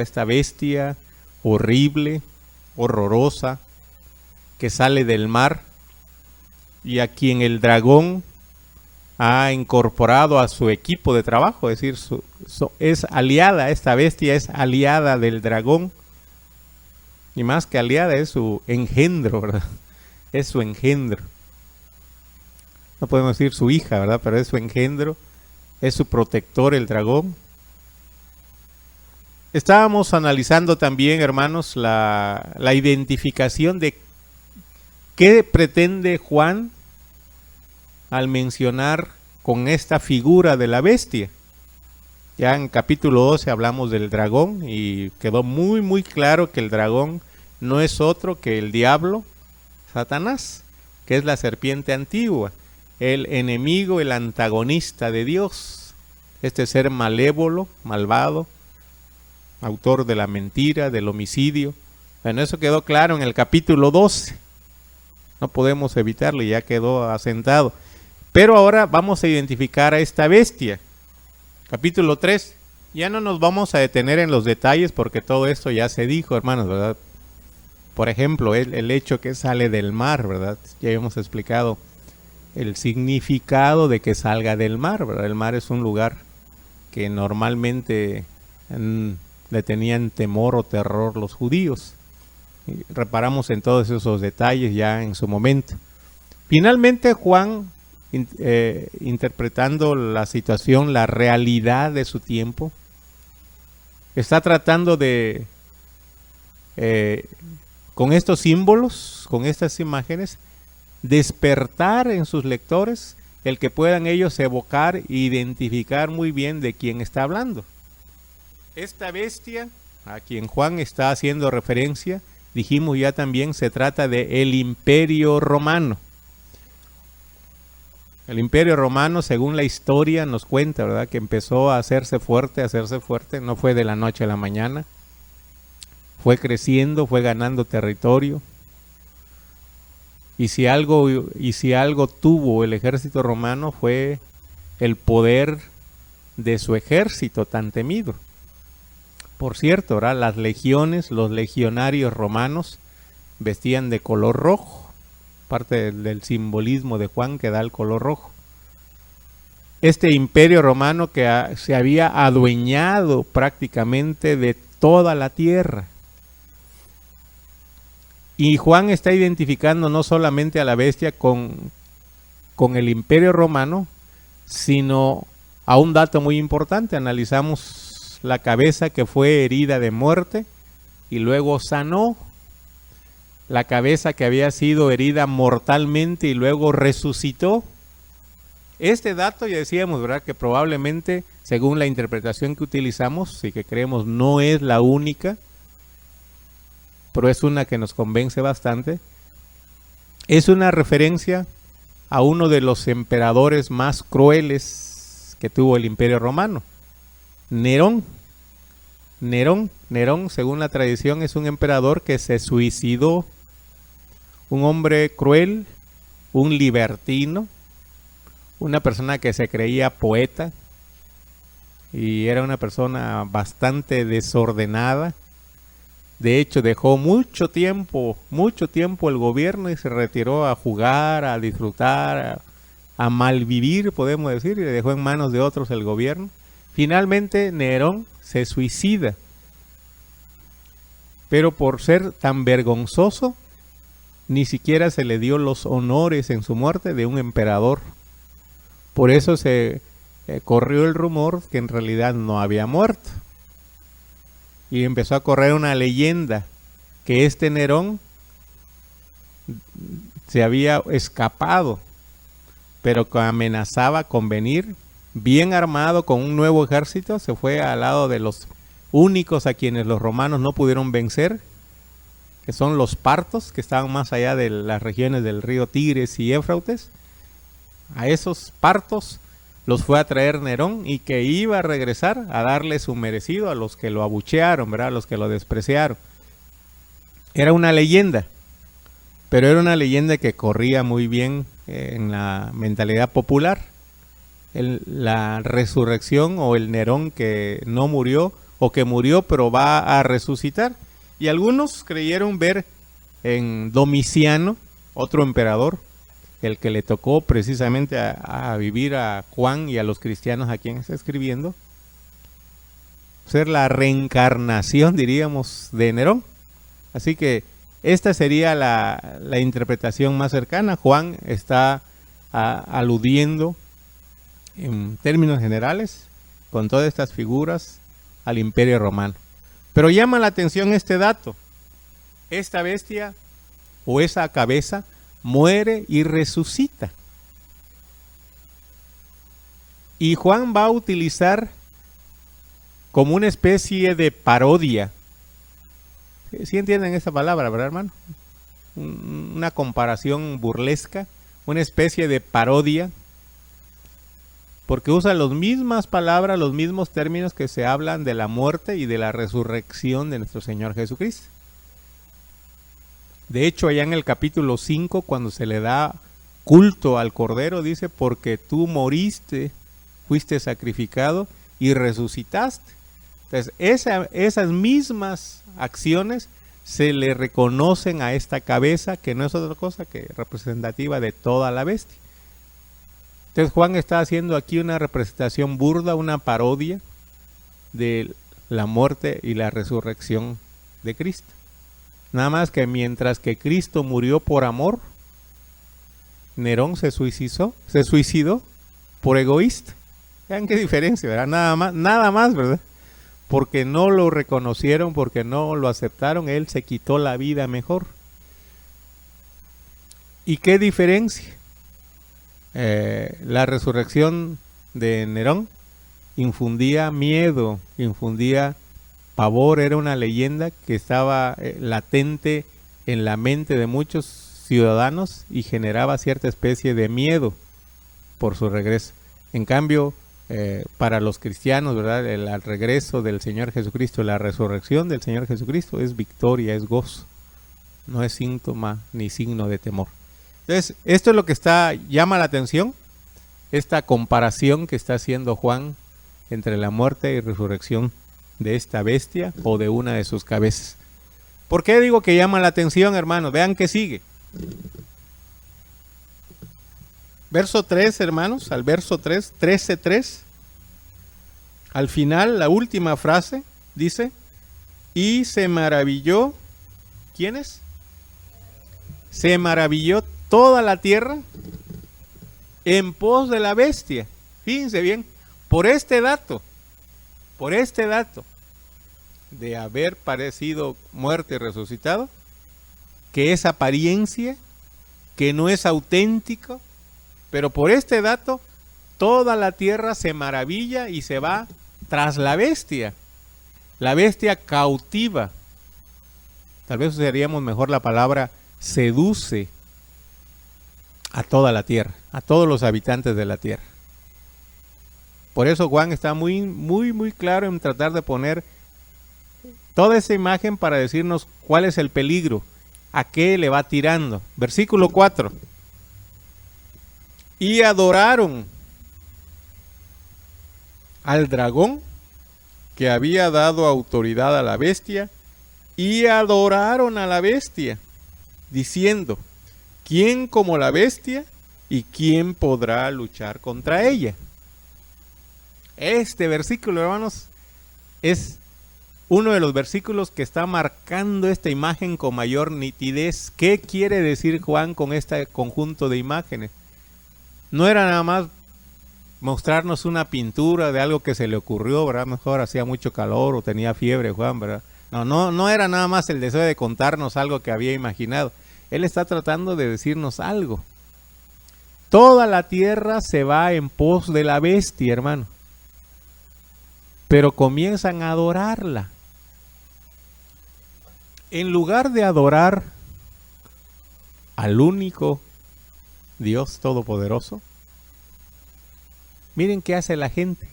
esta bestia horrible, horrorosa, que sale del mar y a quien el dragón ha incorporado a su equipo de trabajo, es decir, es aliada, esta bestia es aliada del dragón, y más que aliada es su engendro, ¿verdad? Es su engendro. No podemos decir su hija, ¿verdad? Pero es su engendro, es su protector el dragón. Estábamos analizando también, hermanos, la identificación de qué pretende Juan al mencionar con esta figura de la bestia. Ya en capítulo 12 hablamos del dragón y quedó muy muy claro que el dragón no es otro que el diablo, Satanás, que es la serpiente antigua, el enemigo, el antagonista de Dios, este ser malévolo, malvado, autor de la mentira, del homicidio. Bueno, eso quedó claro en el capítulo 12. No podemos evitarlo, ya quedó asentado. Pero ahora vamos a identificar a esta bestia. Capítulo 3. Ya no nos vamos a detener en los detalles porque todo esto ya se dijo, hermanos, ¿verdad? Por ejemplo, el hecho que sale del mar, ¿verdad? Ya hemos explicado el significado de que salga del mar, ¿verdad? El mar es un lugar que normalmente le tenían temor o terror los judíos. Y reparamos en todos esos detalles ya en su momento. Finalmente Juan, interpretando la situación, la realidad de su tiempo, está tratando de, con estos símbolos, con estas imágenes, despertar en sus lectores el que puedan ellos evocar e identificar muy bien de quién está hablando. Esta bestia a quien Juan está haciendo referencia, dijimos ya también, se trata de el Imperio Romano. El Imperio Romano, según la historia nos cuenta, ¿verdad?, que empezó a hacerse fuerte, no fue de la noche a la mañana. Fue creciendo, fue ganando territorio. Y si algo tuvo el ejército romano fue el poder de su ejército tan temido. Por cierto, ¿verdad?, las legiones, los legionarios romanos vestían de color rojo, parte del simbolismo de Juan que da el color rojo. Este imperio romano que se había adueñado prácticamente de toda la tierra. Y Juan está identificando no solamente a la bestia con el imperio romano, sino a un dato muy importante. Analizamos la cabeza que fue herida de muerte y luego sanó, la cabeza que había sido herida mortalmente y luego resucitó. Este dato ya decíamos, ¿verdad?, que probablemente, según la interpretación que utilizamos y que creemos no es la única, pero es una que nos convence bastante. Es una referencia a uno de los emperadores más crueles que tuvo el Imperio Romano, Nerón. Nerón, según la tradición, es un emperador que se suicidó, un hombre cruel, un libertino, una persona que se creía poeta y era una persona bastante desordenada. De hecho, dejó mucho tiempo el gobierno y se retiró a jugar, a disfrutar, a malvivir, podemos decir, y le dejó en manos de otros el gobierno. Finalmente, Nerón se suicida, pero por ser tan vergonzoso, ni siquiera se le dio los honores en su muerte de un emperador. Por eso se corrió el rumor que en realidad no había muerto. Y empezó a correr una leyenda que este Nerón se había escapado, pero que amenazaba con venir bien armado con un nuevo ejército. Se fue al lado de los únicos a quienes los romanos no pudieron vencer, que son los partos, que estaban más allá de las regiones del río Tigris y Éufrates. A esos partos los fue a traer Nerón y que iba a regresar a darle su merecido a los que lo abuchearon, ¿verdad?, a los que lo despreciaron. Era una leyenda, pero era una leyenda que corría muy bien en la mentalidad popular. La resurrección o el Nerón que no murió o que murió pero va a resucitar. Y algunos creyeron ver en Domiciano, otro emperador, el que le tocó precisamente a vivir a Juan y a los cristianos a quien está escribiendo, ser la reencarnación, diríamos, de Nerón. Así que esta sería la interpretación más cercana. Juan está aludiendo en términos generales con todas estas figuras al Imperio Romano. Pero llama la atención este dato: esta bestia o esa cabeza muere y resucita. Y Juan va a utilizar como una especie de parodia. ¿Sí entienden esa palabra, verdad, hermano? Una comparación burlesca, una especie de parodia, porque usa las mismas palabras, los mismos términos que se hablan de la muerte y de la resurrección de nuestro Señor Jesucristo. De hecho, allá en el capítulo 5, cuando se le da culto al Cordero, dice: porque tú moriste, fuiste sacrificado y resucitaste. Entonces, esas mismas acciones se le reconocen a esta cabeza, que no es otra cosa que representativa de toda la bestia. Entonces Juan está haciendo aquí una representación burda, una parodia de la muerte y la resurrección de Cristo. Nada más que mientras que Cristo murió por amor, Nerón se suicidó por egoísta. Vean qué diferencia, ¿verdad? Nada más, ¿verdad? Porque no lo reconocieron, porque no lo aceptaron, él se quitó la vida mejor. ¿Y qué diferencia? La resurrección de Nerón infundía miedo, infundía pavor, era una leyenda que estaba latente en la mente de muchos ciudadanos y generaba cierta especie de miedo por su regreso. En cambio, para los cristianos, ¿verdad?, el regreso del Señor Jesucristo, la resurrección del Señor Jesucristo es victoria, es gozo, no es síntoma ni signo de temor. Entonces, esto es lo que llama la atención, esta comparación que está haciendo Juan entre la muerte y resurrección de esta bestia o de una de sus cabezas. ¿Por qué digo que llama la atención, hermanos? Vean que sigue. Verso 3, hermanos, al verso 3, 13:3. Al final, la última frase dice: y se maravilló. ¿Quiénes? Se maravilló toda la tierra en pos de la bestia. Fíjense bien, por este dato de haber parecido muerto y resucitado, que es apariencia, que no es auténtico, pero por este dato toda la tierra se maravilla y se va tras la bestia cautiva. Tal vez usaríamos mejor la palabra seduce a toda la tierra, a todos los habitantes de la tierra. Por eso Juan está muy, muy, muy claro en tratar de poner toda esa imagen para decirnos cuál es el peligro, a qué le va tirando. Versículo 4. Y adoraron al dragón que había dado autoridad a la bestia, y adoraron a la bestia, diciendo: ¿quién como la bestia y quién podrá luchar contra ella? Este versículo, hermanos, es uno de los versículos que está marcando esta imagen con mayor nitidez. ¿Qué quiere decir Juan con este conjunto de imágenes? No era nada más mostrarnos una pintura de algo que se le ocurrió, ¿verdad? Mejor hacía mucho calor o tenía fiebre Juan, ¿verdad? No era nada más el deseo de contarnos algo que había imaginado. Él está tratando de decirnos algo. Toda la tierra se va en pos de la bestia, hermano. Pero comienzan a adorarla. En lugar de adorar al único Dios Todopoderoso, miren qué hace la gente.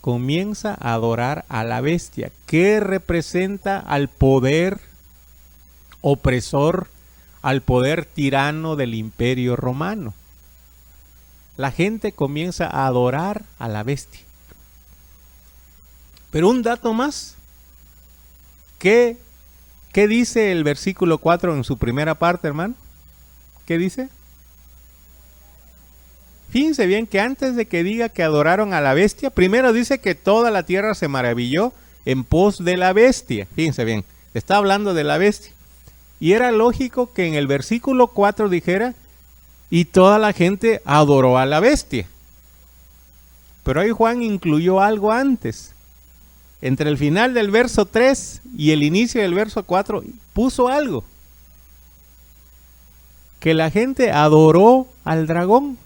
Comienza a adorar a la bestia, que representa al poder opresor, al poder tirano del Imperio Romano. La gente comienza a adorar a la bestia. Pero un dato más, ¿Qué dice el versículo 4 en su primera parte, hermano? ¿Qué dice? Fíjense bien que antes de que diga que adoraron a la bestia, primero dice que toda la tierra se maravilló en pos de la bestia. Fíjense bien, está hablando de la bestia. Y era lógico que en el versículo 4 dijera, y toda la gente adoró a la bestia. Pero ahí Juan incluyó algo antes. Entre el final del verso 3 y el inicio del verso 4 puso algo. Que la gente adoró al dragón.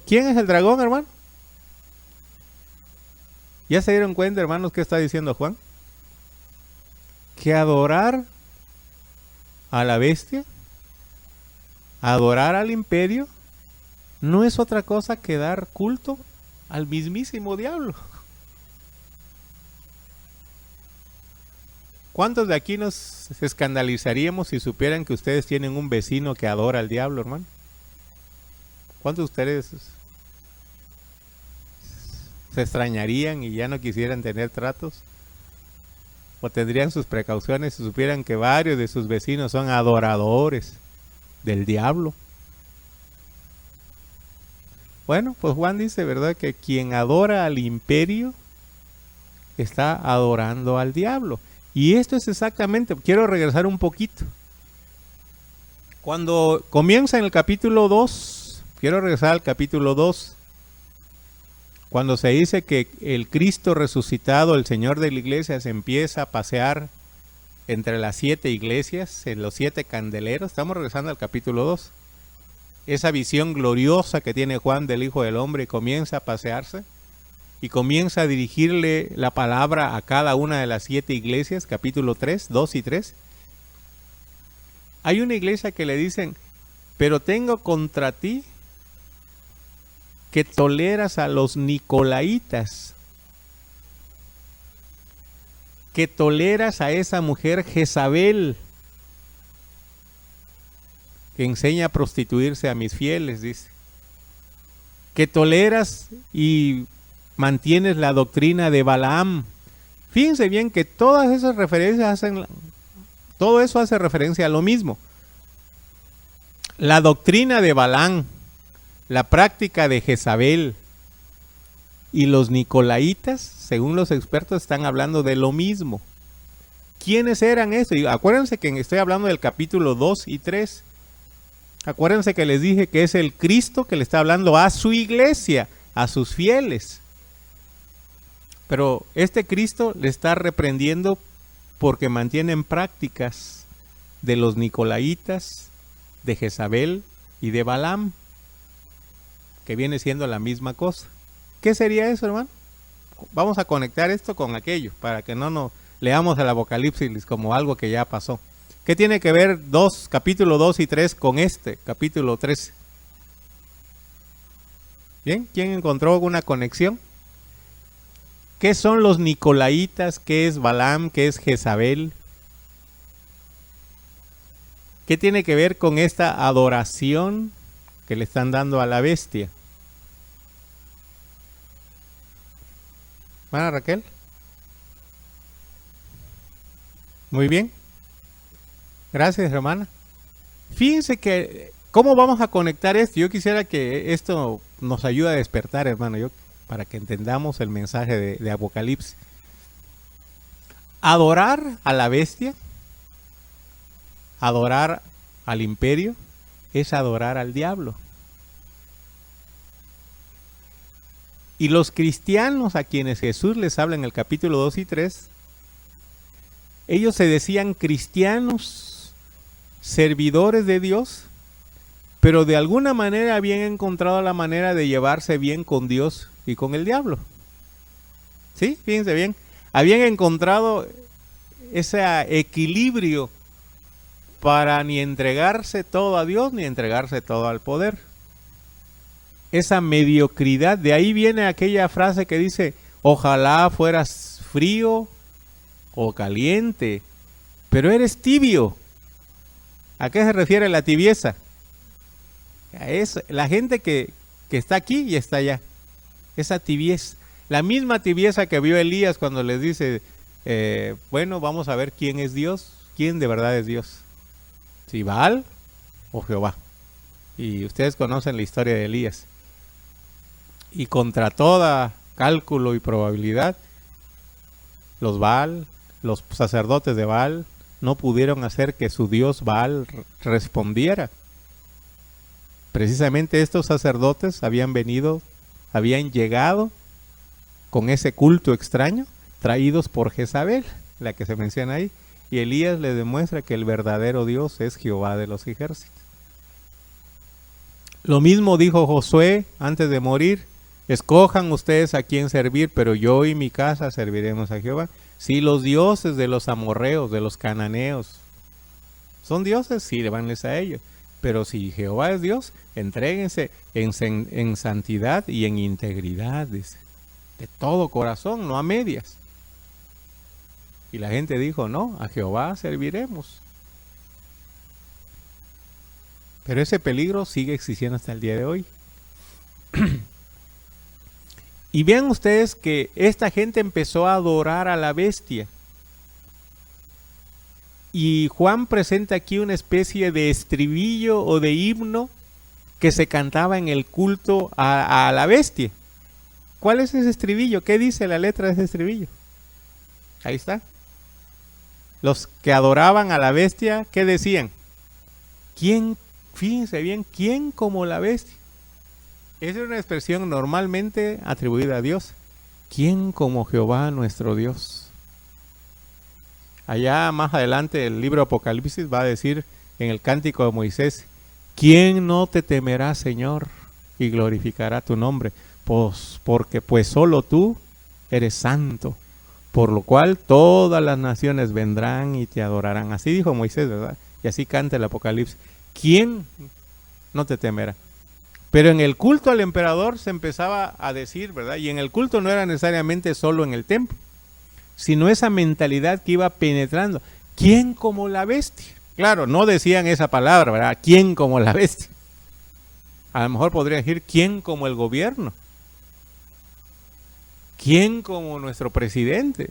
¿Quién es el dragón, hermano? ¿Ya se dieron cuenta, hermanos, qué está diciendo Juan? Que adorar a la bestia, adorar al imperio, no es otra cosa que dar culto al mismísimo diablo. ¿Cuántos de aquí nos escandalizaríamos si supieran que ustedes tienen un vecino que adora al diablo, hermano? ¿Cuántos de ustedes se extrañarían y ya no quisieran tener tratos? ¿O tendrían sus precauciones si supieran que varios de sus vecinos son adoradores del diablo? Bueno, pues Juan dice, ¿verdad?, que quien adora al imperio está adorando al diablo. Y esto es exactamente, quiero regresar un poquito. Cuando comienza en el capítulo 2, quiero regresar al capítulo 2, cuando se dice que el Cristo resucitado, el Señor de la iglesia, se empieza a pasear entre las 7 iglesias, en los 7 candeleros. Estamos regresando al capítulo 2. Esa visión gloriosa que tiene Juan del Hijo del Hombre comienza a pasearse y comienza a dirigirle la palabra a cada una de las 7 iglesias, capítulo 3, 2 y 3. Hay una iglesia que le dicen, pero tengo contra ti que toleras a los nicolaitas, que toleras a esa mujer Jezabel, que enseña a prostituirse a mis fieles, dice. Que toleras y mantienes la doctrina de Balaam. Fíjense bien que todas esas referencias todo eso hace referencia a lo mismo. La doctrina de Balaam, la práctica de Jezabel y los nicolaitas, según los expertos, están hablando de lo mismo. ¿Quiénes eran estos? Y acuérdense que estoy hablando del capítulo 2 y 3. Acuérdense que les dije que es el Cristo que le está hablando a su iglesia, a sus fieles. Pero este Cristo le está reprendiendo porque mantienen prácticas de los nicolaitas, de Jezabel y de Balaam, que viene siendo la misma cosa. ¿Qué sería eso, hermano? Vamos a conectar esto con aquello, para que no nos leamos el Apocalipsis como algo que ya pasó. ¿Qué tiene que ver capítulo 2 y 3 con este, capítulo 3? ¿Bien? ¿Quién encontró alguna conexión? ¿Qué son los nicolaitas? ¿Qué es Balaam? ¿Qué es Jezabel? ¿Qué tiene que ver con esta adoración que le están dando a la bestia? ¿Hermana Raquel? Muy bien. Gracias, hermana. Fíjense que, ¿cómo vamos a conectar esto? Yo quisiera que esto nos ayude a despertar, hermano, para que entendamos el mensaje de Apocalipsis. Adorar a la bestia, adorar al imperio, es adorar al diablo. Y los cristianos a quienes Jesús les habla en el capítulo 2 y 3, ellos se decían cristianos, servidores de Dios, pero de alguna manera habían encontrado la manera de llevarse bien con Dios y con el diablo. ¿Sí? Fíjense bien. Habían encontrado ese equilibrio para ni entregarse todo a Dios ni entregarse todo al poder. Esa mediocridad, de ahí viene aquella frase que dice, ojalá fueras frío o caliente, pero eres tibio. ¿A qué se refiere la tibieza? Es la gente que está aquí y está allá. Esa tibieza. La misma tibieza que vio Elías cuando les dice, bueno, vamos a ver quién es Dios, quién de verdad es Dios, si Baal o Jehová. Y ustedes conocen la historia de Elías. Y contra toda cálculo y probabilidad, los Baal, los sacerdotes de Baal, no pudieron hacer que su Dios Baal respondiera. Precisamente estos sacerdotes habían llegado con ese culto extraño, traídos por Jezabel, la que se menciona ahí. Y Elías le demuestra que el verdadero Dios es Jehová de los ejércitos. Lo mismo dijo Josué antes de morir: escojan ustedes a quién servir, pero yo y mi casa serviremos a Jehová. Si los dioses de los amorreos, de los cananeos, son dioses, sírvanles a ellos. Pero si Jehová es Dios, entréguense en santidad y en integridad, dice, de todo corazón, no a medias. Y la gente dijo: no, a Jehová serviremos. Pero ese peligro sigue existiendo hasta el día de hoy. Y vean ustedes que esta gente empezó a adorar a la bestia. Y Juan presenta aquí una especie de estribillo o de himno que se cantaba en el culto a la bestia. ¿Cuál es ese estribillo? ¿Qué dice la letra de ese estribillo? Ahí está. Los que adoraban a la bestia, ¿qué decían? ¿Quién? Fíjense bien, ¿quién como la bestia? Esa es una expresión normalmente atribuida a Dios. ¿Quién como Jehová nuestro Dios? Allá más adelante el libro Apocalipsis va a decir en el cántico de Moisés: ¿quién no te temerá, Señor, y glorificará tu nombre? Porque solo tú eres santo, por lo cual todas las naciones vendrán y te adorarán. Así dijo Moisés, ¿verdad? Y así canta el Apocalipsis. ¿Quién no te temerá? Pero en el culto al emperador se empezaba a decir, ¿verdad? Y en el culto no era necesariamente solo en el templo, sino esa mentalidad que iba penetrando. ¿Quién como la bestia? Claro, no decían esa palabra, ¿verdad? ¿Quién como la bestia? A lo mejor podría decir: ¿quién como el gobierno? ¿Quién como nuestro presidente?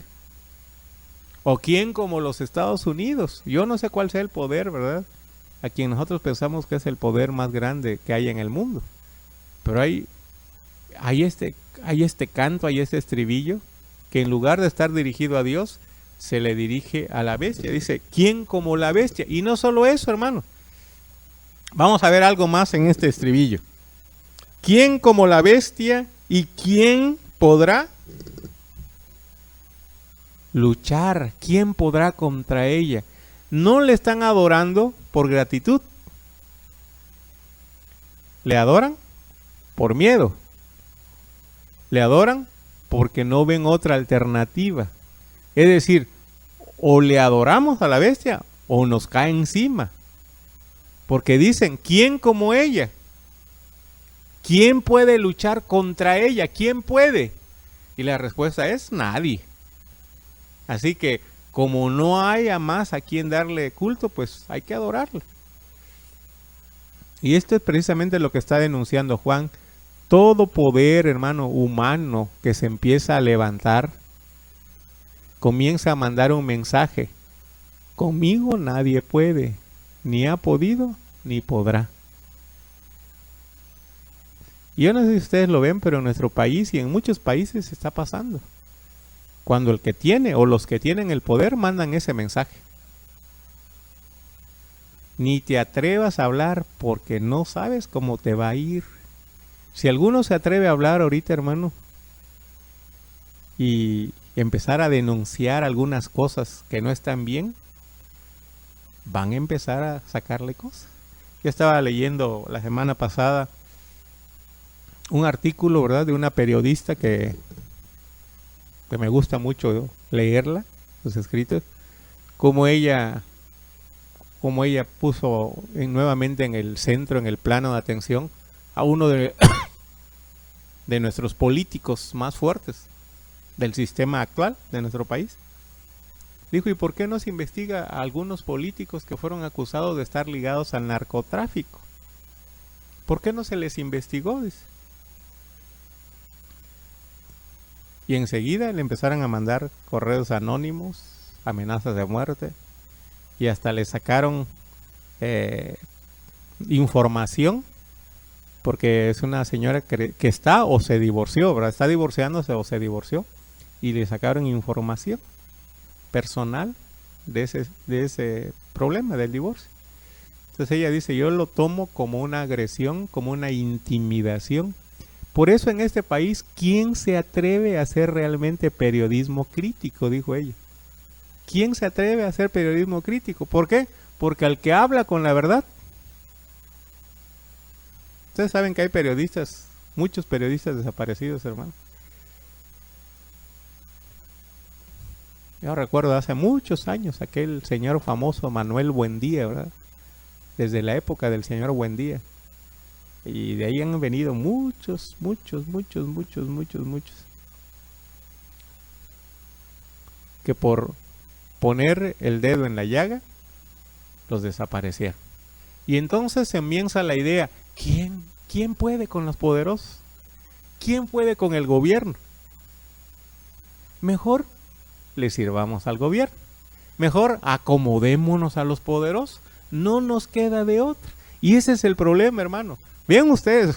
¿O quién como los Estados Unidos? Yo no sé cuál sea el poder, ¿verdad? A quien nosotros pensamos que es el poder más grande que hay en el mundo. Pero hay este canto, hay este estribillo, que en lugar de estar dirigido a Dios, se le dirige a la bestia. Dice: ¿quién como la bestia? Y no solo eso, hermano. Vamos a ver algo más en este estribillo. ¿Quién como la bestia y quién podrá luchar? ¿Quién podrá contra ella? No le están adorando por gratitud. Le adoran por miedo. Le adoran porque no ven otra alternativa. Es decir, o le adoramos a la bestia o nos cae encima. Porque dicen: ¿quién como ella? ¿Quién puede luchar contra ella? ¿Quién puede? Y la respuesta es: nadie. Así que, como no haya más a quien darle culto, pues hay que adorarla. Y esto es precisamente lo que está denunciando Juan. Todo poder, hermano, humano que se empieza a levantar, comienza a mandar un mensaje: conmigo nadie puede, ni ha podido, ni podrá. Y yo no sé si ustedes lo ven, pero en nuestro país y en muchos países está pasando. Cuando el que tiene o los que tienen el poder mandan ese mensaje: ni te atrevas a hablar porque no sabes cómo te va a ir. Si alguno se atreve a hablar ahorita, hermano, y empezar a denunciar algunas cosas que no están bien, van a empezar a sacarle cosas. Yo estaba leyendo la semana pasada un artículo, ¿verdad?, de una periodista que me gusta mucho leerla, sus escritos, como ella puso nuevamente en el centro, en el plano de atención, a uno de nuestros políticos más fuertes del sistema actual de nuestro país. Dijo: ¿y por qué no se investiga a algunos políticos que fueron acusados de estar ligados al narcotráfico? ¿Por qué no se les investigó? Dice. Y enseguida le empezaron a mandar correos anónimos, amenazas de muerte, y hasta le sacaron información, porque es una señora que está o se divorció, ¿verdad? Está divorciándose o se divorció, y le sacaron información personal de ese problema del divorcio. Entonces ella dice, yo lo tomo como una agresión, como una intimidación. Por eso en este país, ¿quién se atreve a hacer realmente periodismo crítico? Dijo ella. ¿Quién se atreve a hacer periodismo crítico? ¿Por qué? Porque al que habla con la verdad. Ustedes saben que hay periodistas, muchos periodistas desaparecidos, hermano. Yo recuerdo hace muchos años aquel señor famoso Manuel Buendía, ¿verdad? Desde la época del señor Buendía. Y de ahí han venido muchos. Que por poner el dedo en la llaga, los desaparecieron. Y entonces se comienza la idea, ¿quién puede con los poderosos? ¿Quién puede con el gobierno? Mejor le sirvamos al gobierno. Mejor acomodémonos a los poderosos. No nos queda de otra. Y ese es el problema, hermano. Vean ustedes,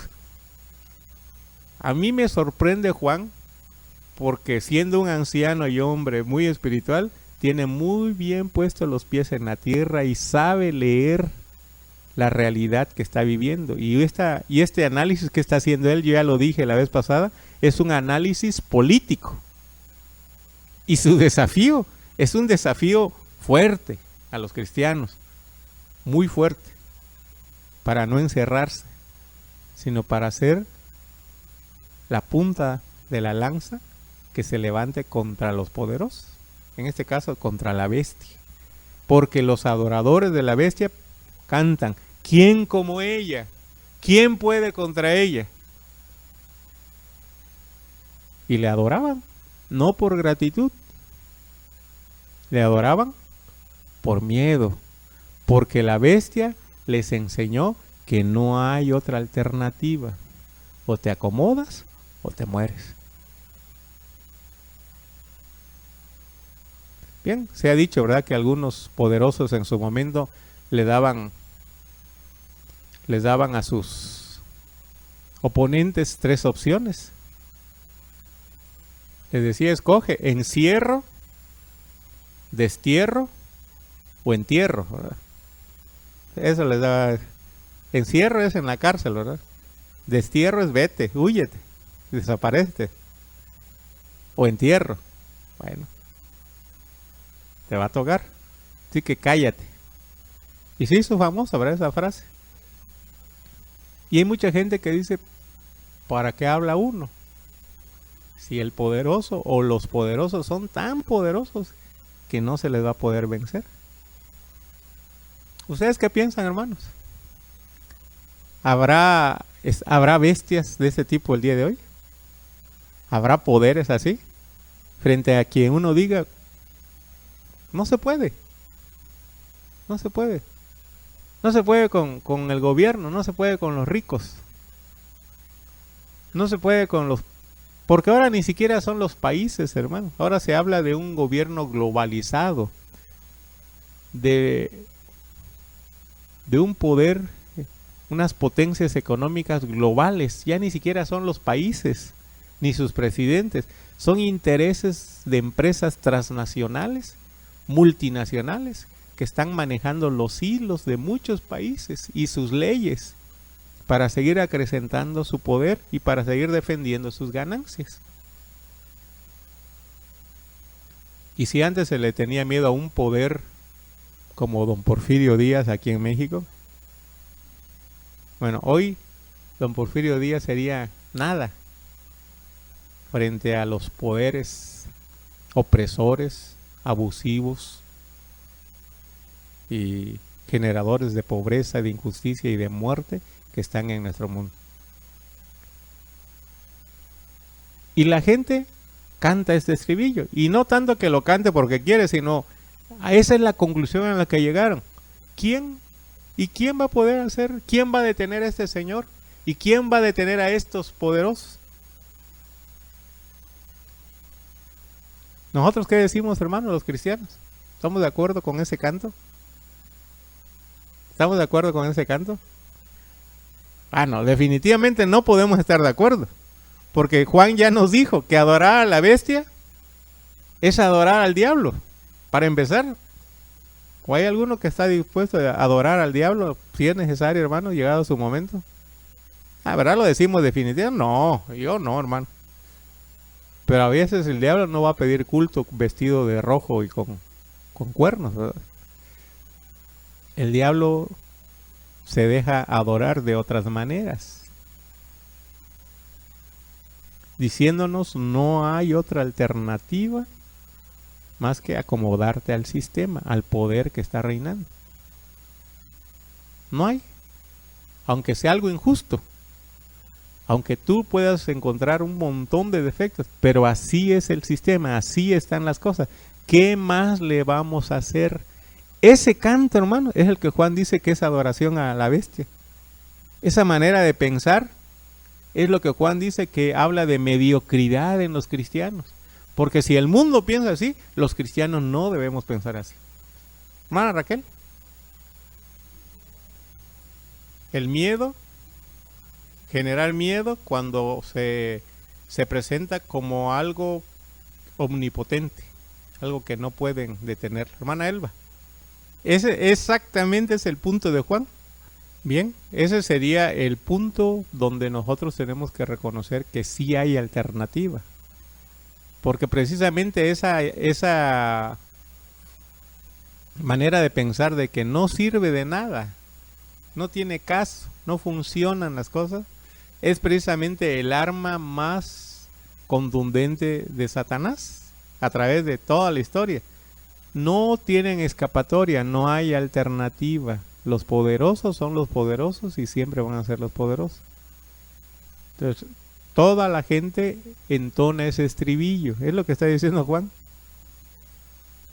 a mí me sorprende Juan, porque siendo un anciano y hombre muy espiritual, tiene muy bien puestos los pies en la tierra y sabe leer la realidad que está viviendo. Y este análisis que está haciendo él, yo ya lo dije la vez pasada, es un análisis político. Y su desafío es un desafío fuerte a los cristianos, muy fuerte, para no encerrarse, sino para hacer la punta de la lanza que se levante contra los poderosos, en este caso contra la bestia, porque los adoradores de la bestia cantan, ¿quién como ella? ¿Quién puede contra ella? Y le adoraban, no por gratitud, le adoraban por miedo, porque la bestia les enseñó que no hay otra alternativa. O te acomodas o te mueres. Bien, se ha dicho, ¿verdad?, que algunos poderosos en su momento les daban a sus oponentes 3 opciones. Les decía, escoge encierro, destierro o entierro, ¿verdad? Eso les daba. Encierro es en la cárcel, ¿verdad? Destierro es vete, húyete, desaparece. O entierro. Bueno, te va a tocar. Así que cállate. Y se hizo famosa, ¿verdad?, esa frase. Y hay mucha gente que dice, ¿para qué habla uno? Si el poderoso o los poderosos son tan poderosos que no se les va a poder vencer. ¿Ustedes qué piensan, hermanos? ¿Habrá bestias de ese tipo el día de hoy? ¿Habrá poderes así? Frente a quien uno diga, no se puede. No se puede. No se puede con el gobierno, no se puede con los ricos. No se puede con los... Porque ahora ni siquiera son los países, hermano. Ahora se habla de un gobierno globalizado. De un poder, unas potencias económicas globales. Ya ni siquiera son los países ni sus presidentes. Son intereses de empresas transnacionales, multinacionales, que están manejando los hilos de muchos países y sus leyes para seguir acrecentando su poder y para seguir defendiendo sus ganancias. Y si antes se le tenía miedo a un poder como don Porfirio Díaz aquí en México, bueno, hoy don Porfirio Díaz sería nada frente a los poderes opresores, abusivos y generadores de pobreza, de injusticia y de muerte que están en nuestro mundo. Y la gente canta este estribillo, y no tanto que lo cante porque quiere, sino esa es la conclusión a la que llegaron. ¿Quién va a poder hacer? ¿Quién va a detener a este señor? ¿Y quién va a detener a estos poderosos? ¿Nosotros qué decimos, hermanos, los cristianos? ¿Estamos de acuerdo con ese canto? ¿Estamos de acuerdo con ese canto? Ah, no, definitivamente no podemos estar de acuerdo. Porque Juan ya nos dijo que adorar a la bestia es adorar al diablo. Para empezar, ¿o hay alguno que está dispuesto a adorar al diablo si es necesario, hermano, llegado su momento? Ah, ¿verdad? Lo decimos definitivamente. No, yo no, hermano. Pero a veces el diablo no va a pedir culto vestido de rojo y con cuernos, ¿verdad? El diablo se deja adorar de otras maneras, diciéndonos no hay otra alternativa más que acomodarte al sistema, al poder que está reinando. No hay, aunque sea algo injusto, aunque tú puedas encontrar un montón de defectos, pero así es el sistema, así están las cosas. ¿Qué más le vamos a hacer? Ese canto, hermano, es el que Juan dice que es adoración a la bestia. Esa manera de pensar es lo que Juan dice que habla de mediocridad en los cristianos. Porque si el mundo piensa así, los cristianos no debemos pensar así. Hermana Raquel, el miedo, generar miedo cuando se presenta como algo omnipotente, algo que no pueden detener. Hermana Elba, ese exactamente es el punto de Juan. Bien, ese sería el punto donde nosotros tenemos que reconocer que sí hay alternativa. Porque precisamente esa manera de pensar de que no sirve de nada, no tiene caso, no funcionan las cosas, es precisamente el arma más contundente de Satanás a través de toda la historia. No tienen escapatoria, no hay alternativa. Los poderosos son los poderosos y siempre van a ser los poderosos. Entonces, toda la gente entona ese estribillo. Es lo que está diciendo Juan.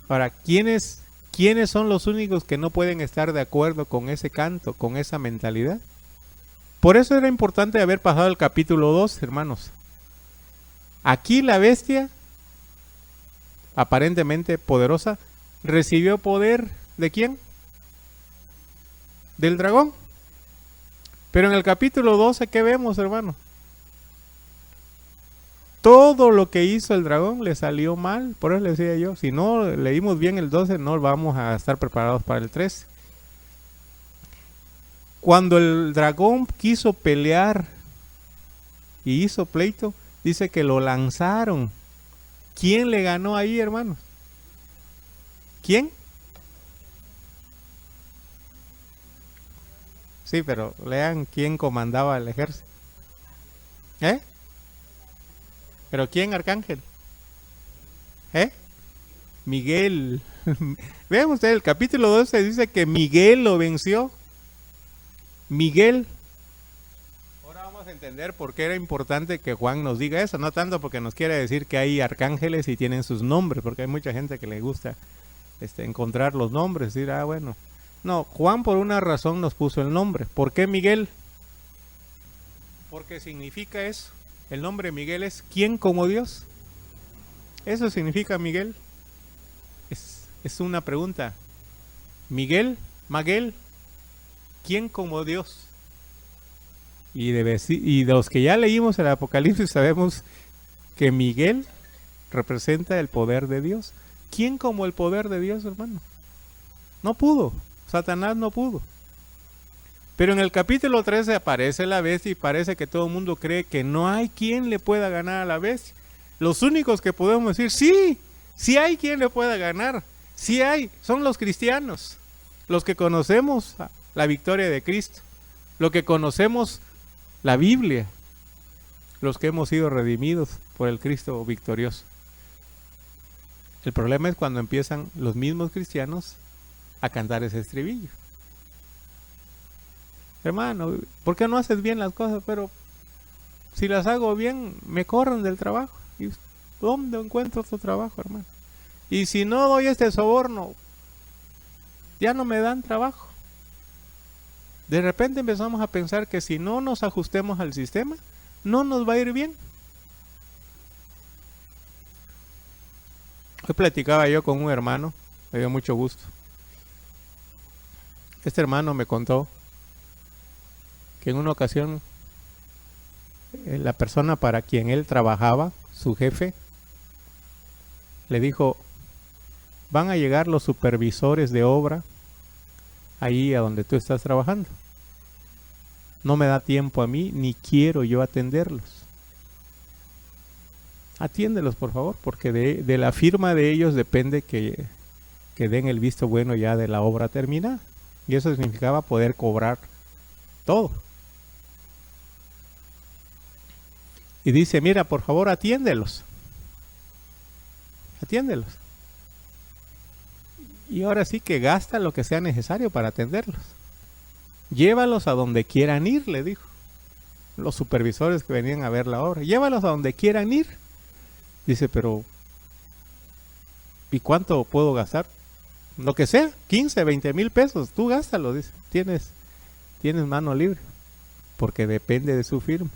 Ahora, ¿quiénes son los únicos que no pueden estar de acuerdo con ese canto, con esa mentalidad? Por eso era importante haber pasado el capítulo 2, hermanos. Aquí la bestia, aparentemente poderosa, recibió poder ¿de quién? Del dragón. Pero en el capítulo 12, ¿qué vemos, hermano? Todo lo que hizo el dragón le salió mal. Por eso le decía yo, si no leímos bien el 12, no vamos a estar preparados para el 13. Cuando el dragón quiso pelear y hizo pleito, dice que lo lanzaron. ¿Quién le ganó ahí, hermanos? ¿Quién? Sí, pero lean quién comandaba el ejército. ¿Eh? ¿Pero quién, arcángel? ¿Eh? Miguel. Vean ustedes, el capítulo 12 dice que Miguel lo venció. Miguel. Ahora vamos a entender por qué era importante que Juan nos diga eso. No tanto porque nos quiere decir que hay arcángeles y tienen sus nombres, porque hay mucha gente que le gusta encontrar los nombres, decir, bueno. No, Juan por una razón nos puso el nombre. ¿Por qué Miguel? Porque significa eso. El nombre Miguel es ¿quién como Dios? Eso significa Miguel. Es una pregunta. Miguel, Maguel, ¿quién como Dios? Y de los que ya leímos el Apocalipsis sabemos que Miguel representa el poder de Dios. ¿Quién como el poder de Dios, hermano? No pudo. Satanás no pudo. Pero en el capítulo 13 aparece la bestia y parece que todo el mundo cree que no hay quien le pueda ganar a la bestia. Los únicos que podemos decir, sí hay quien le pueda ganar. Sí hay, son los cristianos. Los que conocemos la victoria de Cristo. Los que conocemos la Biblia. Los que hemos sido redimidos por el Cristo victorioso. El problema es cuando empiezan los mismos cristianos a cantar ese estribillo. Hermano, ¿por qué no haces bien las cosas? Pero si las hago bien, me corren del trabajo. ¿Y dónde encuentro otro trabajo, hermano? Y si no doy este soborno, ya no me dan trabajo. De repente empezamos a pensar que si no nos ajustemos al sistema, no nos va a ir bien. Hoy platicaba yo con un hermano, me dio mucho gusto. Este hermano me contó que en una ocasión la persona para quien él trabajaba, su jefe, le dijo: van a llegar los supervisores de obra ahí a donde tú estás trabajando. No me da tiempo a mí, ni quiero yo atenderlos. Atiéndelos, por favor, porque de la firma de ellos depende que den el visto bueno ya de la obra terminada. Y eso significaba poder cobrar todo. Y dice: mira, por favor, atiéndelos. Atiéndelos. Y ahora sí que gasta lo que sea necesario para atenderlos. Llévalos a donde quieran ir, le dijo. Los supervisores que venían a ver la obra. Llévalos a donde quieran ir. Dice: pero ¿y cuánto puedo gastar? Lo que sea, 15, 20 mil pesos. Tú gástalo, dice. Tienes mano libre. Porque depende de su firma.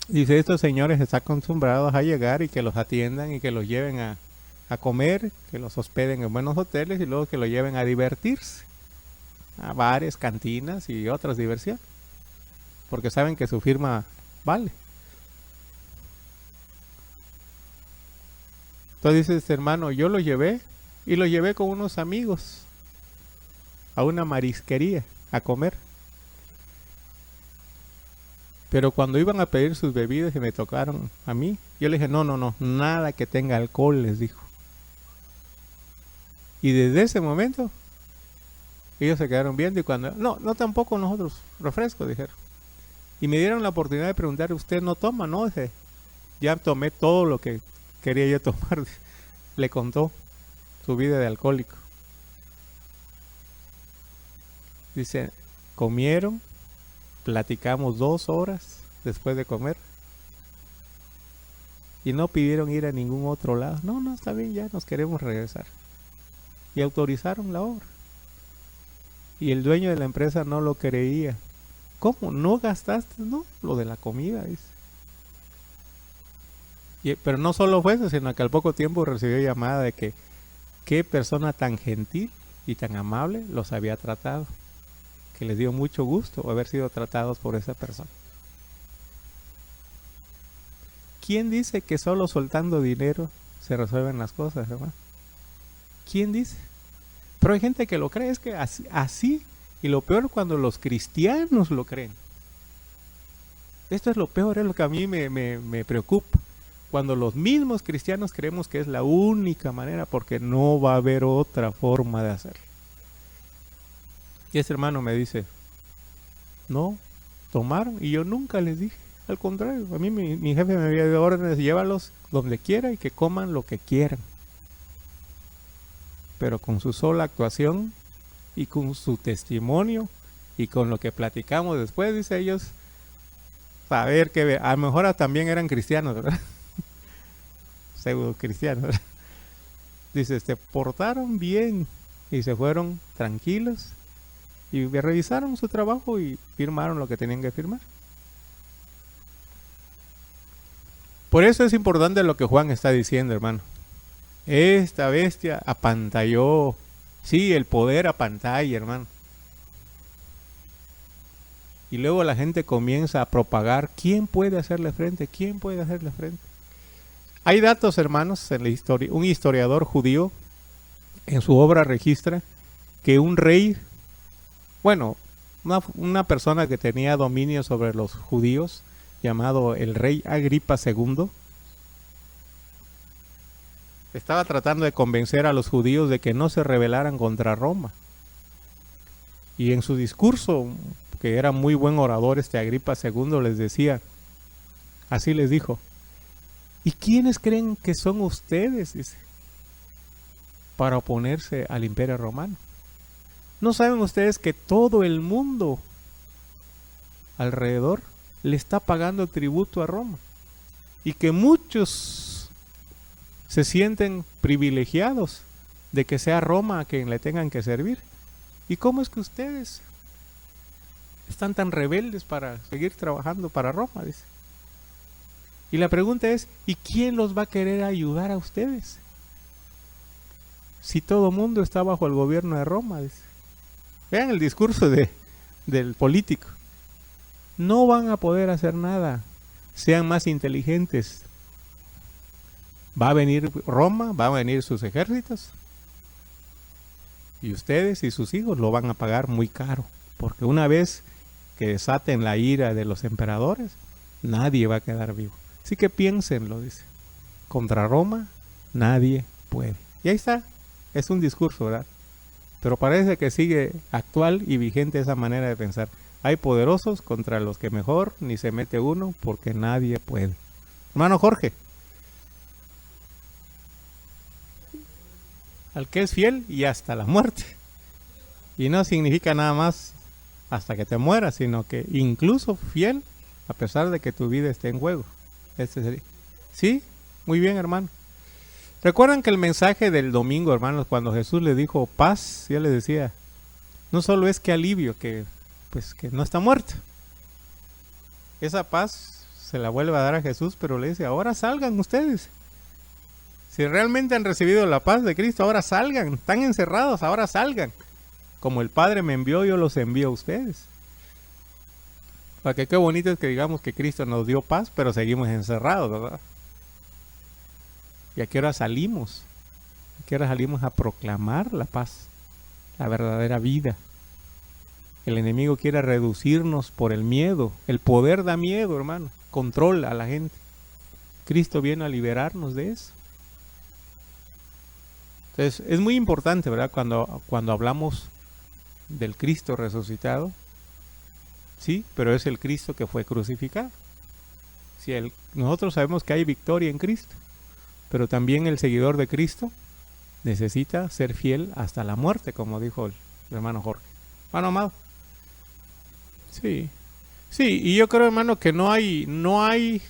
Dice: estos señores están acostumbrados a llegar y que los atiendan y que los lleven a comer, que los hospeden en buenos hoteles y luego que los lleven a divertirse. A bares, cantinas y otras diversiones. Porque saben que su firma vale. Entonces dice este hermano: yo lo llevé y lo llevé con unos amigos a una marisquería a comer. Pero cuando iban a pedir sus bebidas y me tocaron a mí, yo les dije: no, nada que tenga alcohol, les dijo. Y desde ese momento ellos se quedaron viendo y cuando... No, tampoco nosotros, refresco, dijeron. Y me dieron la oportunidad de preguntar: ¿usted no toma? No, dije, ya tomé todo lo que quería yo tomar. Le contó su vida de alcohólico. Dice: comieron, platicamos 2 horas después de comer y no pidieron ir a ningún otro lado. No, está bien, ya nos queremos regresar. Y autorizaron la obra. Y el dueño de la empresa no lo creía. ¿Cómo? ¿No gastaste? No, lo de la comida, dice. Pero no solo fue eso, sino que al poco tiempo recibió llamada de que qué persona tan gentil y tan amable los había tratado. Que les dio mucho gusto haber sido tratados por esa persona. ¿Quién dice que solo soltando dinero se resuelven las cosas, hermano? ¿Quién dice? Pero hay gente que lo cree, es que así, y lo peor cuando los cristianos lo creen. Esto es lo peor, es lo que a mí me preocupa. Cuando los mismos cristianos creemos que es la única manera, porque no va a haber otra forma de hacerlo. Y ese hermano me dice: no, tomaron, y yo nunca les dije. Al contrario, a mí mi jefe me había dado órdenes: llévalos donde quiera y que coman lo que quieran. Pero con su sola actuación y con su testimonio y con lo que platicamos después, dice ellos, saber que a lo mejor también eran cristianos, ¿verdad? Pseudo cristianos, ¿verdad? Dice: se portaron bien y se fueron tranquilos y revisaron su trabajo y firmaron lo que tenían que firmar. Por eso es importante lo que Juan está diciendo, hermano. Esta bestia apantalló. Sí, el poder apantalla, hermano. Y luego la gente comienza a propagar: ¿quién puede hacerle frente? ¿Quién puede hacerle frente? Hay datos, hermanos, en la historia. Un historiador judío en su obra registra que un rey, bueno, una persona que tenía dominio sobre los judíos, llamado el rey Agripa II, estaba tratando de convencer a los judíos de que no se rebelaran contra Roma. Y en su discurso, que era muy buen orador este Agripa II, les decía, así les dijo: ¿y quiénes creen que son ustedes? Dice, para oponerse al Imperio Romano. ¿No saben ustedes que todo el mundo alrededor le está pagando tributo a Roma? Y que muchos se sienten privilegiados de que sea Roma a quien le tengan que servir. ¿Y cómo es que ustedes están tan rebeldes para seguir trabajando para Roma? Dice. Y la pregunta es: ¿y quién los va a querer ayudar a ustedes? si todo mundo está bajo el gobierno de Roma? Dice. Vean el discurso del político. No van a poder hacer nada. Sean más inteligentes. Va a venir Roma, va a venir sus ejércitos. Y ustedes y sus hijos lo van a pagar muy caro. Porque una vez que desaten la ira de los emperadores, nadie va a quedar vivo. Así que piénsenlo, dice. Contra Roma, nadie puede. Y ahí está. Es un discurso, ¿verdad? Pero parece que sigue actual y vigente esa manera de pensar. Hay poderosos contra los que mejor ni se mete uno porque nadie puede. Hermano Jorge. Al que es fiel y hasta la muerte. Y no significa nada más hasta que te mueras, sino que incluso fiel a pesar de que tu vida esté en juego. ¿Sí? Muy bien, hermano. Recuerdan que el mensaje del domingo, hermanos, cuando Jesús le dijo paz, ya le decía, no solo es que alivio, que no está muerto. Esa paz se la vuelve a dar a Jesús, pero le dice, ahora salgan ustedes. Si realmente han recibido la paz de Cristo, ahora salgan. Están encerrados, ahora salgan. Como el Padre me envió, yo los envío a ustedes. Para que qué bonito es que digamos que Cristo nos dio paz, pero seguimos encerrados, ¿verdad? ¿Y a qué hora salimos? ¿A qué hora salimos a proclamar la paz? La verdadera vida. El enemigo quiere reducirnos por el miedo. El poder da miedo, hermano. Controla a la gente. Cristo viene a liberarnos de eso. Entonces, es muy importante, ¿verdad? Cuando hablamos del Cristo resucitado, sí, pero es el Cristo que fue crucificado. Nosotros sabemos que hay victoria en Cristo, pero también el seguidor de Cristo necesita ser fiel hasta la muerte, como dijo el hermano Jorge. Hermano amado. Sí, y yo creo, hermano, que no hay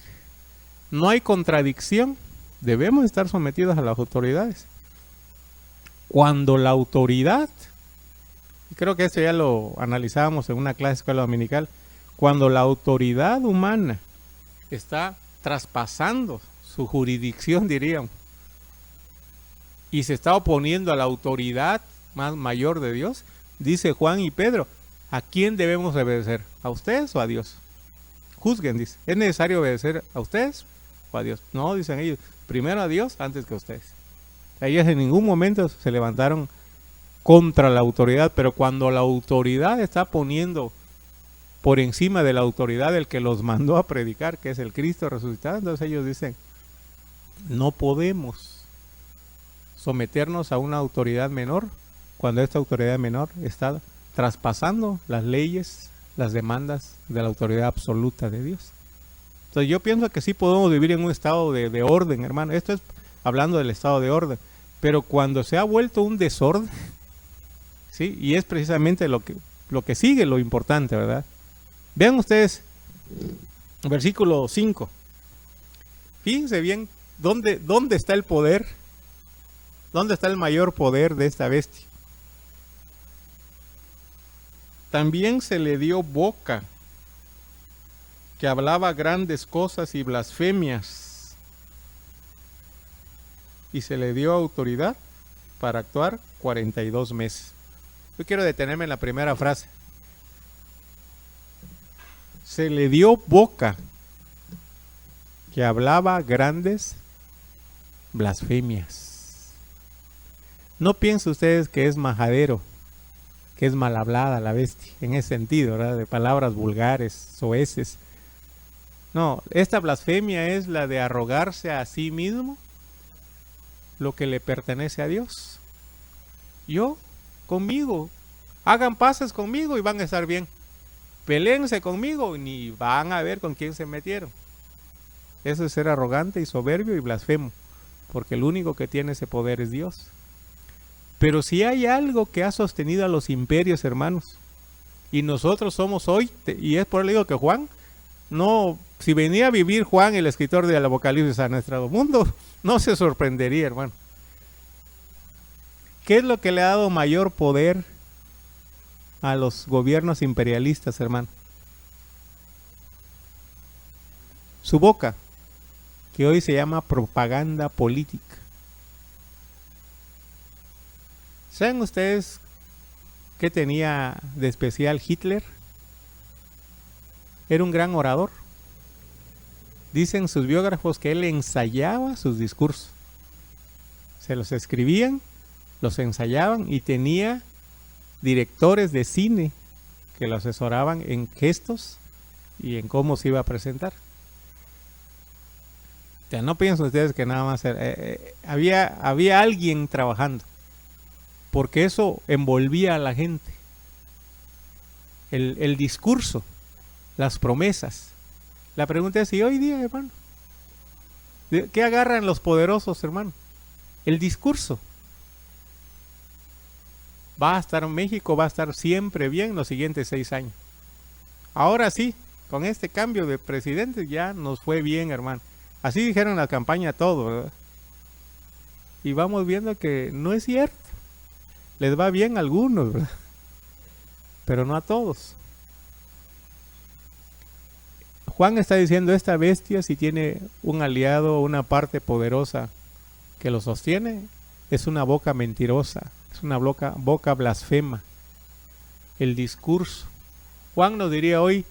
contradicción. Debemos estar sometidos a las autoridades. Cuando la autoridad, y creo que esto ya lo analizábamos en una clase de escuela dominical, cuando la autoridad humana está traspasando su jurisdicción, diríamos, y se está oponiendo a la autoridad más mayor de Dios, dice Juan y Pedro, ¿a quién debemos obedecer? ¿A ustedes o a Dios? Juzguen, dice. ¿Es necesario obedecer a ustedes o a Dios? No, dicen ellos, primero a Dios antes que a ustedes. Ellos en ningún momento se levantaron contra la autoridad, pero cuando la autoridad está poniendo por encima de la autoridad del que los mandó a predicar, que es el Cristo resucitado, entonces ellos dicen, no podemos someternos a una autoridad menor cuando esta autoridad menor está traspasando las leyes, las demandas de la autoridad absoluta de Dios. Entonces yo pienso que sí podemos vivir en un estado de orden, hermano. Esto es hablando del estado de orden. Pero cuando se ha vuelto un desorden, ¿sí? Y es precisamente lo que sigue, lo importante, ¿verdad? Vean ustedes, versículo 5. Fíjense bien dónde está el poder, dónde está el mayor poder de esta bestia. También se le dio boca, que hablaba grandes cosas y blasfemias. Y se le dio autoridad para actuar 42 meses. Yo quiero detenerme en la primera frase. Se le dio boca, que hablaba grandes blasfemias. No piensen ustedes que es majadero, que es mal hablada la bestia, en ese sentido, ¿verdad? De palabras vulgares, soeces. No, esta blasfemia es la de arrogarse a sí mismo lo que le pertenece a Dios. Yo, conmigo, hagan paces conmigo y van a estar bien. Peléense conmigo y ni van a ver con quién se metieron. Eso es ser arrogante y soberbio y blasfemo, porque el único que tiene ese poder es Dios. Pero si hay algo que ha sostenido a los imperios, hermanos, y nosotros somos hoy, y es por eso digo que Juan, no, si venía a vivir Juan, el escritor del Apocalipsis, a nuestro mundo, no se sorprendería, hermano. ¿Qué es lo que le ha dado mayor poder a los gobiernos imperialistas, hermano? Su boca, que hoy se llama propaganda política. ¿Saben ustedes qué tenía de especial Hitler? Era un gran orador. Dicen sus biógrafos que él ensayaba sus discursos. Se los escribían, los ensayaban y tenía directores de cine que lo asesoraban en gestos y en cómo se iba a presentar. O sea, no piensen ustedes que nada más había alguien trabajando, porque eso envolvía a la gente. El discurso, las promesas. La pregunta es, ¿y hoy día, hermano? ¿Qué agarran los poderosos, hermano? El discurso. Va a estar México, va a estar siempre bien los siguientes 6 años. Ahora sí, con este cambio de presidente ya nos fue bien, hermano. Así dijeron en la campaña todo, ¿verdad? Y vamos viendo que no es cierto. Les va bien a algunos, ¿verdad? Pero no a todos. Juan está diciendo, esta bestia, si tiene un aliado, una parte poderosa que lo sostiene, es una boca mentirosa, es una boca blasfema. El discurso. Juan nos diría hoy,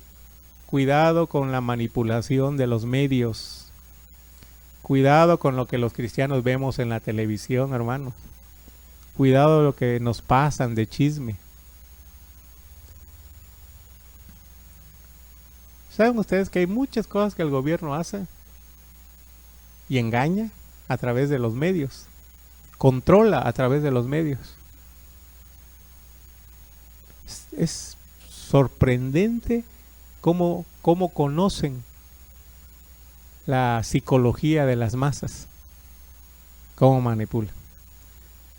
cuidado con la manipulación de los medios. Cuidado con lo que los cristianos vemos en la televisión, hermano. Cuidado de lo que nos pasan de chisme. ¿Saben ustedes que hay muchas cosas que el gobierno hace y engaña a través de los medios? Controla a través de los medios. Es sorprendente cómo conocen la psicología de las masas, cómo manipulan.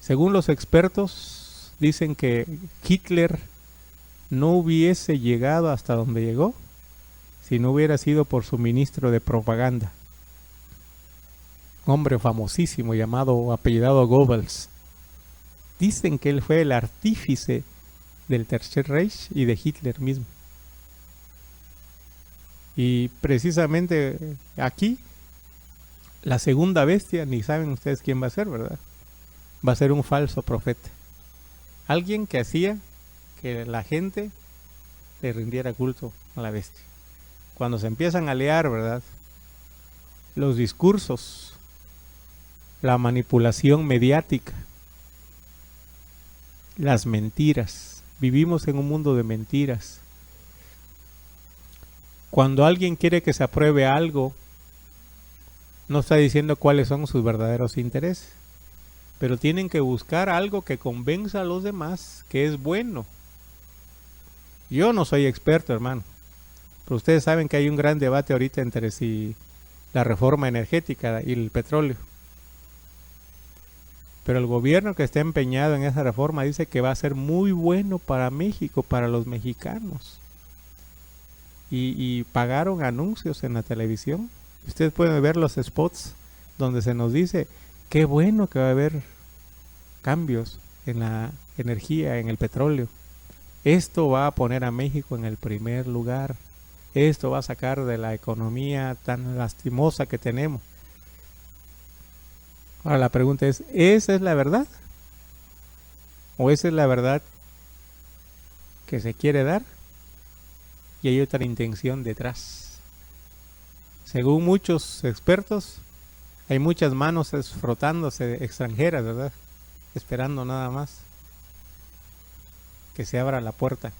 Según los expertos, dicen que Hitler no hubiese llegado hasta donde llegó si no hubiera sido por su ministro de propaganda, un hombre famosísimo apellidado Goebbels. Dicen que él fue el artífice del Tercer Reich y de Hitler mismo. Y precisamente aquí, la segunda bestia, ni saben ustedes quién va a ser, ¿verdad? Va a ser un falso profeta. Alguien que hacía que la gente le rindiera culto a la bestia. Cuando se empiezan a leer, ¿verdad?, los discursos, la manipulación mediática, las mentiras. Vivimos en un mundo de mentiras. Cuando alguien quiere que se apruebe algo, no está diciendo cuáles son sus verdaderos intereses, pero tienen que buscar algo que convenza a los demás que es bueno. Yo no soy experto, hermano, pero ustedes saben que hay un gran debate ahorita entre si la reforma energética y el petróleo. Pero el gobierno que está empeñado en esa reforma dice que va a ser muy bueno para México, para los mexicanos. Y pagaron anuncios en la televisión. Ustedes pueden ver los spots donde se nos dice qué bueno que va a haber cambios en la energía, en el petróleo. Esto va a poner a México en el primer lugar. Esto va a sacar de la economía tan lastimosa que tenemos. Ahora la pregunta es, ¿esa es la verdad? ¿O esa es la verdad que se quiere dar? Y hay otra intención detrás. Según muchos expertos, hay muchas manos frotándose extranjeras, ¿verdad? Esperando nada más que se abra la puerta.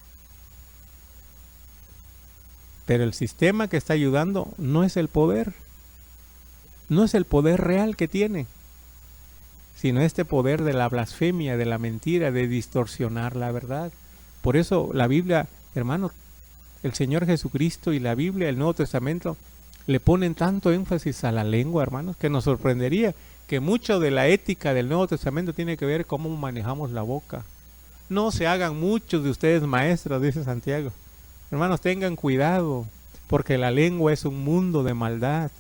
Pero el sistema que está ayudando no es el poder. No es el poder real que tiene, sino este poder de la blasfemia, de la mentira, de distorsionar la verdad. Por eso la Biblia, hermano, el Señor Jesucristo y la Biblia, el Nuevo Testamento, le ponen tanto énfasis a la lengua, hermanos, que nos sorprendería que mucho de la ética del Nuevo Testamento tiene que ver cómo manejamos la boca. No se hagan muchos de ustedes maestros, dice Santiago. Hermanos, tengan cuidado, porque la lengua es un mundo de maldad.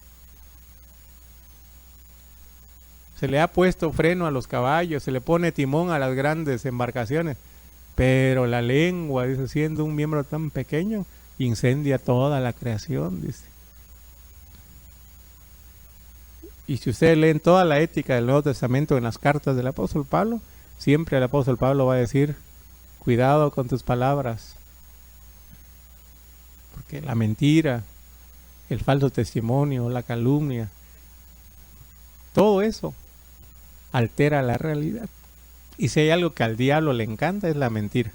Se le ha puesto freno a los caballos, se le pone timón a las grandes embarcaciones, pero la lengua, dice, siendo un miembro tan pequeño, incendia toda la creación, dice. Y si ustedes leen toda la ética del Nuevo Testamento en las cartas del apóstol Pablo, siempre el apóstol Pablo va a decir, cuidado con tus palabras, porque la mentira, el falso testimonio, la calumnia, todo eso altera la realidad. Y si hay algo que al diablo le encanta es la mentira.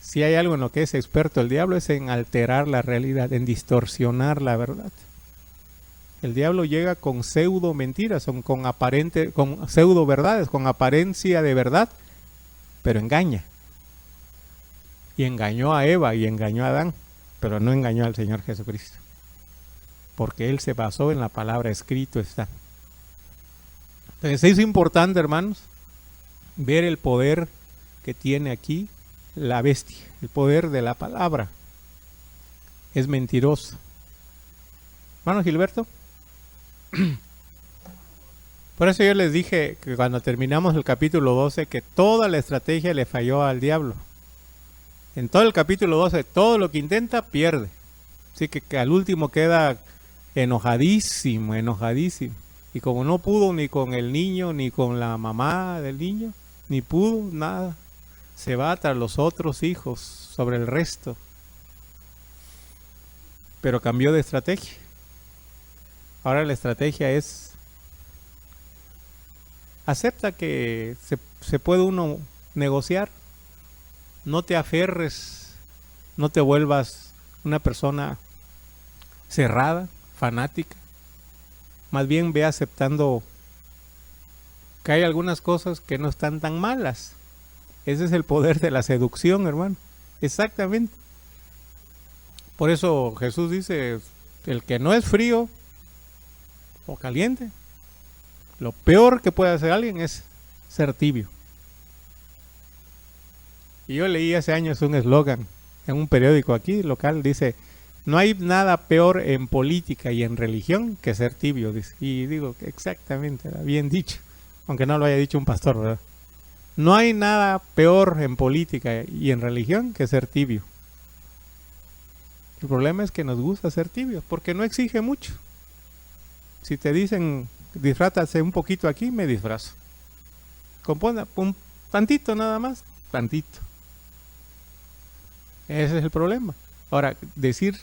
Si hay algo en lo que es experto el diablo es en alterar la realidad, en distorsionar la verdad. El diablo llega con pseudo mentiras, con pseudo verdades, con apariencia de verdad, pero engaña. Y engañó a Eva y engañó a Adán, pero no engañó al Señor Jesucristo. Porque Él se basó en la palabra escrito está. Entonces es importante, hermanos, ver el poder que tiene aquí la bestia, el poder de la palabra. Es mentiroso. Hermano Gilberto. Por eso yo les dije que cuando terminamos el capítulo 12 que toda la estrategia le falló al diablo. En todo el capítulo 12 todo lo que intenta pierde. Así que al último queda enojadísimo. Y como no pudo ni con el niño, ni con la mamá del niño, ni pudo nada, se va tras los otros hijos sobre el resto. Pero cambió de estrategia. Ahora la estrategia es, acepta que se puede uno negociar, no te aferres, no te vuelvas una persona cerrada, fanática, más bien ve aceptando que hay algunas cosas que no están tan malas. Ese es el poder de la seducción, hermano. Exactamente. Por eso Jesús dice, el que no es frío o caliente, lo peor que puede hacer alguien es ser tibio. Y yo leí hace años un eslogan en un periódico aquí local, dice, no hay nada peor en política y en religión que ser tibio. Dice. Y digo, exactamente, bien dicho, aunque no lo haya dicho un pastor, ¿verdad? No hay nada peor en política y en religión que ser tibio. El problema es que nos gusta ser tibios, porque no exige mucho. Si te dicen, disfrátase un poquito aquí, me disfrazo. Compone un tantito nada más, tantito. Ese es el problema. Ahora, decir,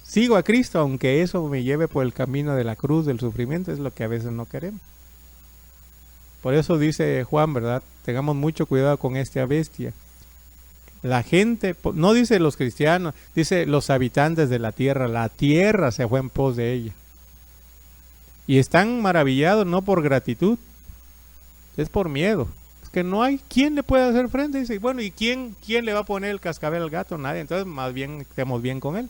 sigo a Cristo, aunque eso me lleve por el camino de la cruz, del sufrimiento, es lo que a veces no queremos. Por eso dice Juan, ¿verdad? Tengamos mucho cuidado con esta bestia. La gente, no dice los cristianos, dice los habitantes de la tierra se fue en pos de ella. Y están maravillados no por gratitud, es por miedo. Es que no hay quien le pueda hacer frente. Dice, bueno, ¿y quién le va a poner el cascabel al gato? Nadie, entonces más bien estemos bien con él.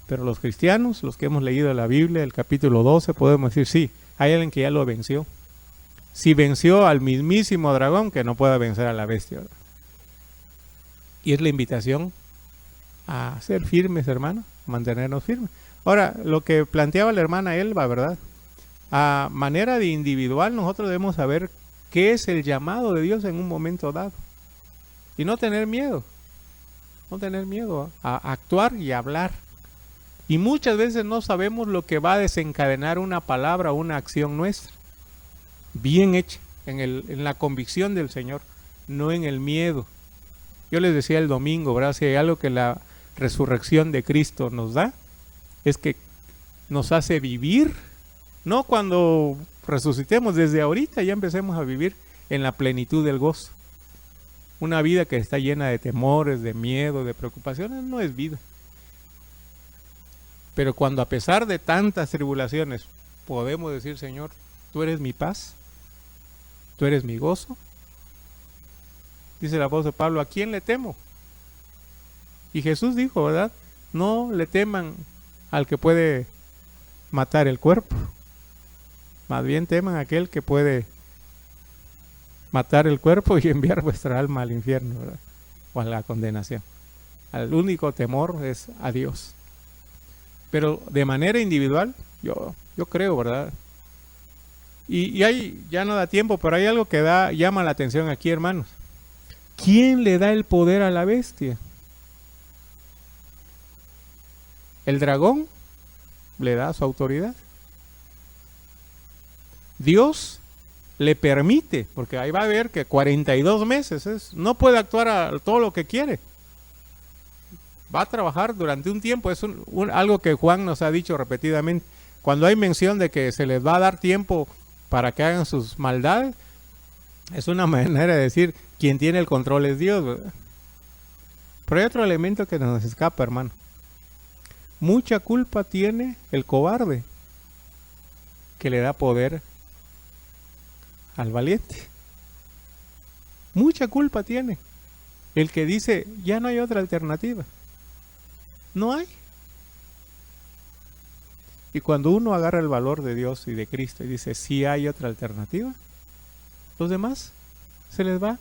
Pero los cristianos, los que hemos leído la Biblia, el capítulo 12, podemos decir, sí, hay alguien que ya lo venció. Si venció al mismísimo dragón, que no pueda vencer a la bestia, ¿verdad? Y es la invitación a ser firmes, hermano, mantenernos firmes. Ahora, lo que planteaba la hermana Elba, ¿verdad? A manera de individual, nosotros debemos saber qué es el llamado de Dios en un momento dado. Y no tener miedo. No tener miedo a actuar y a hablar. Y muchas veces no sabemos lo que va a desencadenar una palabra o una acción nuestra. Bien hecha, en la convicción del Señor, no en el miedo. Yo les decía el domingo, ¿verdad? Si hay algo que la resurrección de Cristo nos da, es que nos hace vivir, no cuando resucitemos, desde ahorita ya empecemos a vivir en la plenitud del gozo. Una vida que está llena de temores, de miedo, de preocupaciones, no es vida. Pero cuando a pesar de tantas tribulaciones podemos decir, Señor, tú eres mi paz, tú eres mi gozo. Dice el apóstol Pablo, ¿a quién le temo? Y Jesús dijo, ¿verdad? No le teman al que puede matar el cuerpo. Más bien teman a aquel que puede matar el cuerpo y enviar vuestra alma al infierno, ¿verdad? O a la condenación. El único temor es a Dios. Pero de manera individual, yo creo, ¿verdad? Y hay, ya no da tiempo, pero hay algo que llama la atención aquí, hermanos. ¿Quién le da el poder a la bestia? El dragón le da su autoridad. Dios le permite, porque ahí va a ver que 42 meses no puede actuar a todo lo que quiere. Va a trabajar durante un tiempo, es algo que Juan nos ha dicho repetidamente. Cuando hay mención de que se les va a dar tiempo para que hagan sus maldades, es una manera de decir, quien tiene el control es Dios, ¿verdad? Pero hay otro elemento que nos escapa, hermano. Mucha culpa tiene el cobarde que le da poder al valiente. Mucha culpa tiene el que dice, ya no hay otra alternativa. No hay. Y cuando uno agarra el valor de Dios y de Cristo y dice, sí hay otra alternativa, los demás se les va.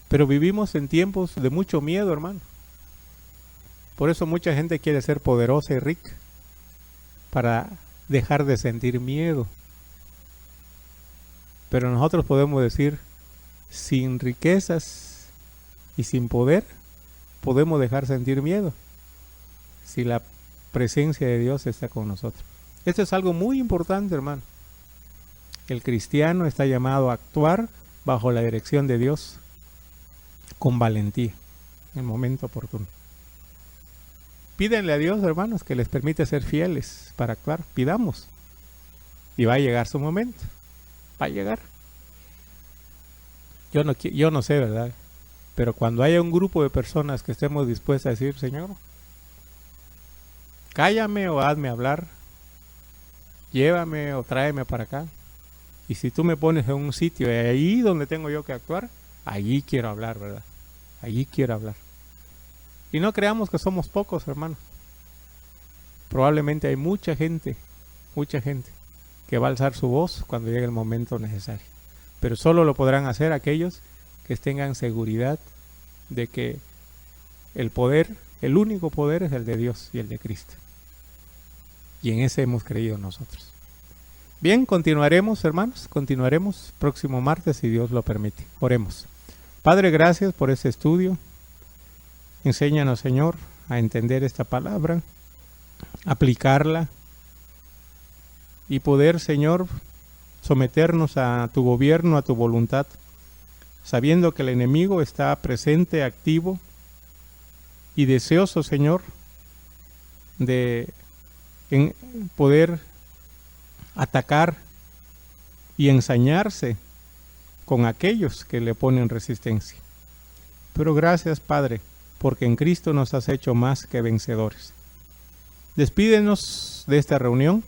Pero vivimos en tiempos de mucho miedo, hermano. Por eso mucha gente quiere ser poderosa y rica, para dejar de sentir miedo. Pero nosotros podemos decir, sin riquezas y sin poder, podemos dejar sentir miedo, si la presencia de Dios está con nosotros. Esto es algo muy importante, hermano. El cristiano está llamado a actuar bajo la dirección de Dios con valentía, en el momento oportuno. Pídenle a Dios, hermanos, que les permita ser fieles para actuar. Pidamos. Y va a llegar su momento. Va a llegar. Yo no sé, ¿verdad? Pero cuando haya un grupo de personas que estemos dispuestas a decir, Señor, cállame o hazme hablar, llévame o tráeme para acá. Y si tú me pones en un sitio ahí donde tengo yo que actuar, allí quiero hablar, ¿verdad? Allí quiero hablar. Y no creamos que somos pocos, hermano. Probablemente hay mucha gente que va a alzar su voz cuando llegue el momento necesario. Pero solo lo podrán hacer aquellos que tengan seguridad de que el poder, el único poder es el de Dios y el de Cristo. Y en ese hemos creído nosotros. Bien, continuaremos, hermanos, continuaremos próximo martes si Dios lo permite. Oremos. Padre, gracias por este estudio. Enséñanos, Señor, a entender esta palabra, aplicarla y poder, Señor, someternos a tu gobierno, a tu voluntad, sabiendo que el enemigo está presente, activo y deseoso, Señor, de poder atacar y ensañarse con aquellos que le ponen resistencia. Pero gracias, Padre, porque en Cristo nos has hecho más que vencedores. Despídenos de esta reunión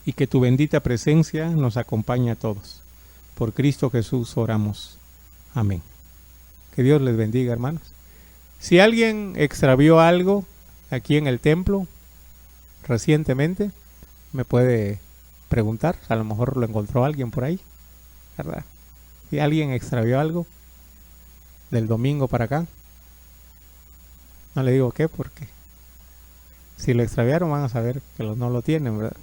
y que tu bendita presencia nos acompañe a todos. Por Cristo Jesús oramos. Amén. Que Dios les bendiga, hermanos. Si alguien extravió algo aquí en el templo recientemente, me puede preguntar. A lo mejor lo encontró alguien por ahí, ¿verdad? Si alguien extravió algo del domingo para acá, no le digo qué, porque si lo extraviaron van a saber que no lo tienen, ¿verdad?